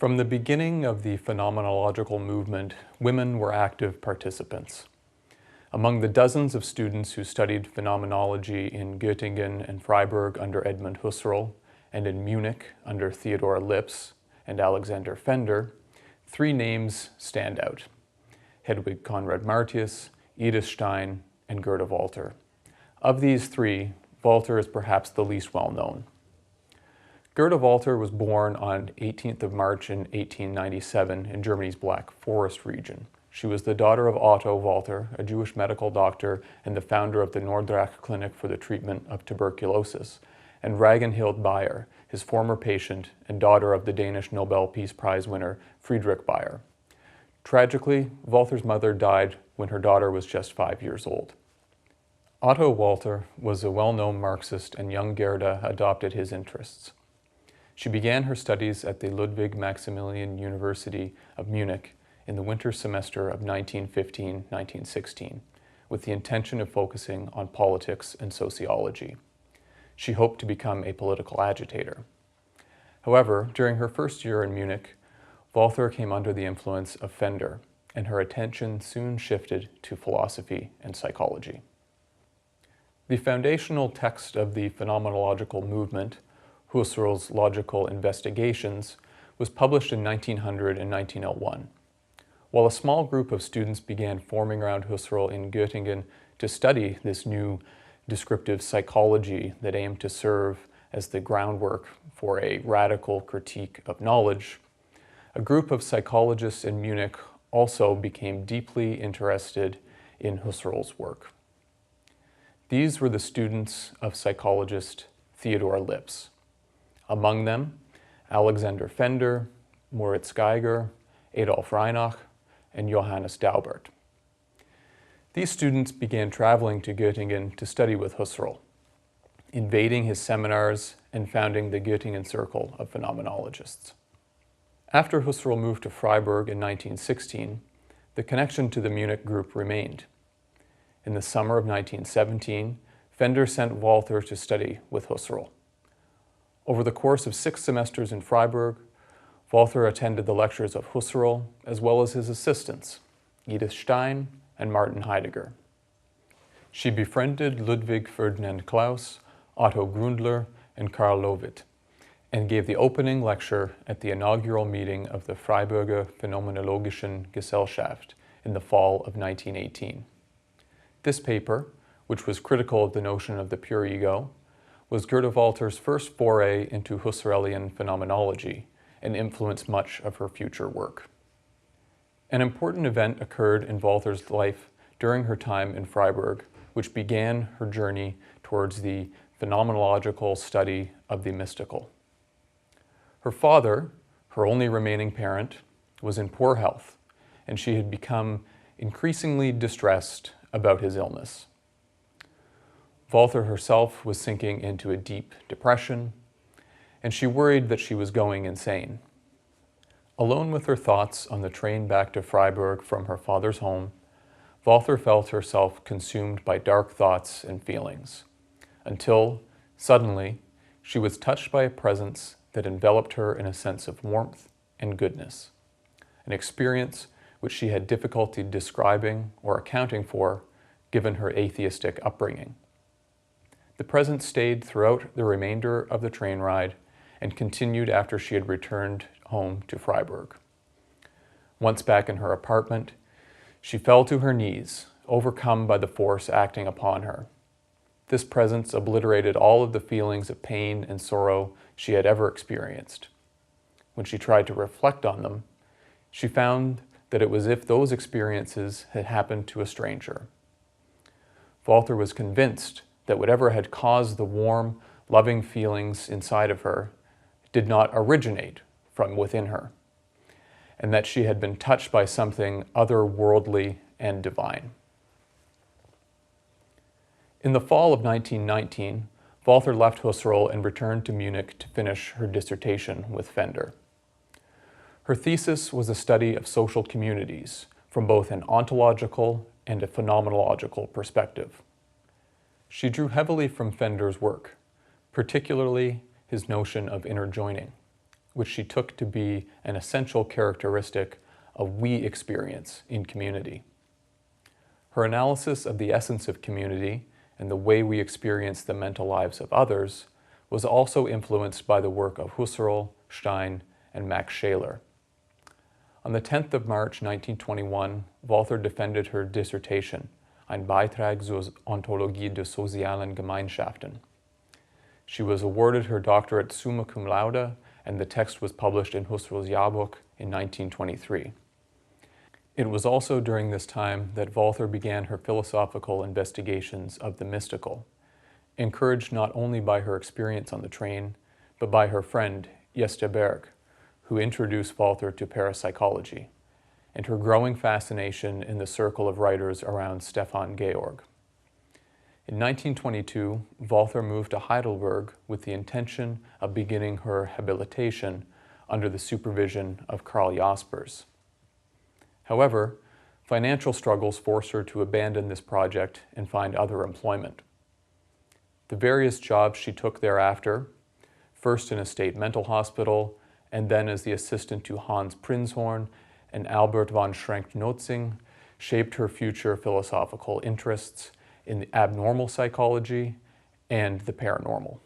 From the beginning of the phenomenological movement, women were active participants. Among the dozens of students who studied phenomenology in Göttingen and Freiburg under Edmund Husserl, and in Munich under Theodor Lipps and Alexander Fender, three names stand out: Hedwig Conrad Martius, Edith Stein, and Gerda Walther. Of these three, Walther is perhaps the least well known. Gerda Walther was born on 18th of March in 1897 in Germany's Black Forest region. She was the daughter of Otto Walther, a Jewish medical doctor and the founder of the Nordrach Clinic for the treatment of tuberculosis, and Ragnhild Bayer, his former patient and daughter of the Danish Nobel Peace Prize winner Friedrich Bayer. Tragically, Walther's mother died when her daughter was just 5 years old. Otto Walther was a well-known Marxist, and young Gerda adopted his interests. She began her studies at the Ludwig Maximilian University of Munich in the winter semester of 1915-1916, with the intention of focusing on politics and sociology. She hoped to become a political agitator. However, during her first year in Munich, Walther came under the influence of Fender, and her attention soon shifted to philosophy and psychology. The foundational text of the phenomenological movement, Husserl's Logical Investigations, was published in 1900 and 1901. While a small group of students began forming around Husserl in Göttingen to study this new descriptive psychology that aimed to serve as the groundwork for a radical critique of knowledge, a group of psychologists in Munich also became deeply interested in Husserl's work. These were the students of psychologist Theodor Lipps. Among them, Alexander Fender, Moritz Geiger, Adolf Reinach, and Johannes Daubert. These students began traveling to Göttingen to study with Husserl, invading his seminars and founding the Göttingen Circle of Phenomenologists. After Husserl moved to Freiburg in 1916, the connection to the Munich group remained. In the summer of 1917, Fender sent Walther to study with Husserl. Over the course of 6 semesters in Freiburg, Walther attended the lectures of Husserl as well as his assistants, Edith Stein and Martin Heidegger. She befriended Ludwig Ferdinand Clauss, Otto Grundler, and Karl Lowitt, and gave the opening lecture at the inaugural meeting of the Freiburger Phänomenologischen Gesellschaft in the fall of 1918. This paper, which was critical of the notion of the pure ego, was Gerda Walther's first foray into Husserlian phenomenology and influenced much of her future work. An important event occurred in Walther's life during her time in Freiburg, which began her journey towards the phenomenological study of the mystical. Her father, her only remaining parent, was in poor health, and she had become increasingly distressed about his illness. Walther herself was sinking into a deep depression, and she worried that she was going insane. Alone with her thoughts on the train back to Freiburg from her father's home, Walther felt herself consumed by dark thoughts and feelings, until, suddenly, she was touched by a presence that enveloped her in a sense of warmth and goodness, an experience which she had difficulty describing or accounting for, given her atheistic upbringing. The presence stayed throughout the remainder of the train ride and continued after she had returned home to Freiburg. Once back in her apartment, she fell to her knees, overcome by the force acting upon her. This presence obliterated all of the feelings of pain and sorrow she had ever experienced. When she tried to reflect on them, she found that it was as if those experiences had happened to a stranger. Walther was convinced that whatever had caused the warm, loving feelings inside of her did not originate from within her, and that she had been touched by something otherworldly and divine. In the fall of 1919, Walther left Husserl and returned to Munich to finish her dissertation with Fender. Her thesis was a study of social communities from both an ontological and a phenomenological perspective. She drew heavily from Fender's work, particularly his notion of inner joining, which she took to be an essential characteristic of we experience in community. Her analysis of the essence of community and the way we experience the mental lives of others was also influenced by the work of Husserl, Stein, and Max Scheler. On the 10th of March 1921, Walther defended her dissertation, Ein Beitrag zur Ontologie der sozialen Gemeinschaften. She was awarded her doctorate summa cum laude, and the text was published in Husserl's Jahrbuch in 1923. It was also during this time that Walther began her philosophical investigations of the mystical, encouraged not only by her experience on the train, but by her friend Jeste Berg, who introduced Walther to parapsychology, and her growing fascination in the circle of writers around Stefan Georg. In 1922, Walther moved to Heidelberg with the intention of beginning her habilitation under the supervision of Karl Jaspers. However, financial struggles forced her to abandon this project and find other employment. The various jobs she took thereafter, first in a state mental hospital, and then as the assistant to Hans Prinzhorn and Albert von Schrenck-Notzing, shaped her future philosophical interests in the abnormal psychology and the paranormal.